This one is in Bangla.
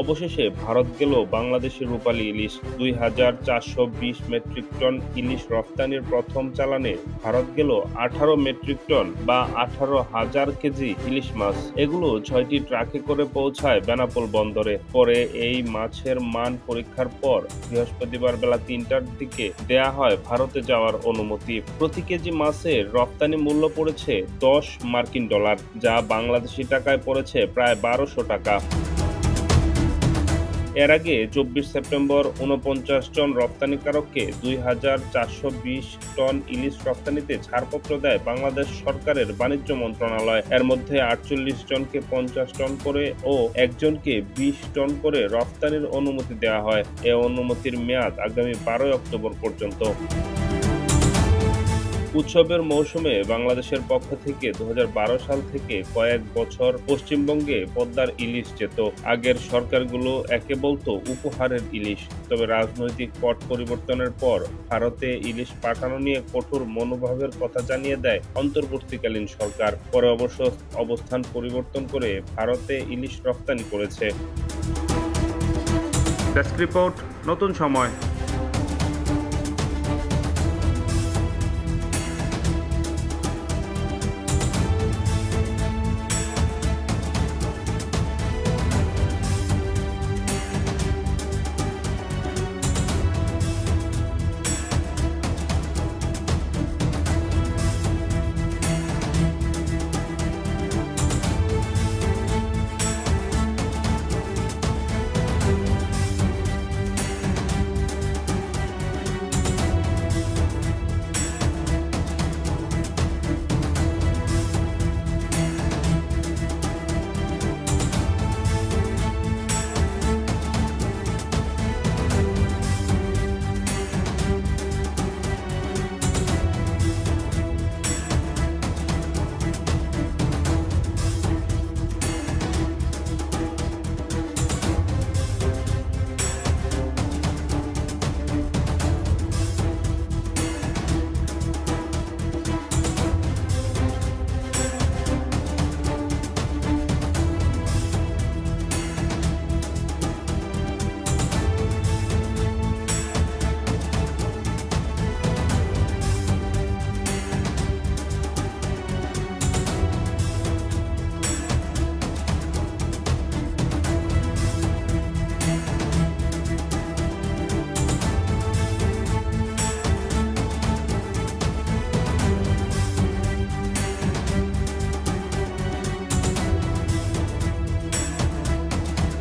অবশেষে ভারত গেল বাংলাদেশের রূপালী ইলিশ। ২,৪২০ মেট্রিক টন ইলিশ রফতানির প্রথম চালানে ভারত গেল ১৮ মেট্রিক টন বা ১৮,০০০ কেজি ইলিশ মাছ। এগুলো ৬টি ট্রাকে করে পৌঁছায় বেনাপোল বন্দরে। পরে এই মাছের মান পরীক্ষার পর বৃহস্পতিবার বেলা ৩টার দিকে দেয়া হয় ভারতে যাওয়ার অনুমতি। প্রতি কেজি মাছের রফতানি মূল্য পড়েছে $১০ যা বাংলাদেশি টাকায় পড়েছে প্রায় ১২০০ টাকা। এর আগে ২৪ সেপ্টেম্বর ৪৯ জন রপ্তানিকারককে ২,৪২০ টন ইলিশ রপ্তানিতে ছাড়পত্র দেয় বাংলাদেশ সরকারের বাণিজ্য মন্ত্রণালয়। এর মধ্যে ৪৮ জনকে ৫০ টন করে ও একজনকে ২০ টন করে রপ্তানির অনুমতি দেওয়া হয়। এ অনুমতির মেয়াদ আগামী ১২ অক্টোবর পর্যন্ত। উৎসবের মৌসুমে বাংলাদেশের পক্ষ থেকে ২০১২ সাল থেকে কয়েক বছর পশ্চিমবঙ্গে পদ্মার ইলিশ যেত। আগের সরকারগুলো একে বলতো উপহারের ইলিশ। তবে রাজনৈতিক পট পরিবর্তনের পর ভারতে ইলিশ পাঠানো নিয়ে কঠোর মনোভাবের কথা জানিয়ে দেয় অন্তর্বর্তীকালীন সরকার। পরে অবশ্য অবস্থান পরিবর্তন করে ভারতে ইলিশ রপ্তানি করেছে। ডেস্ক রিপোর্ট, নতুন সময়।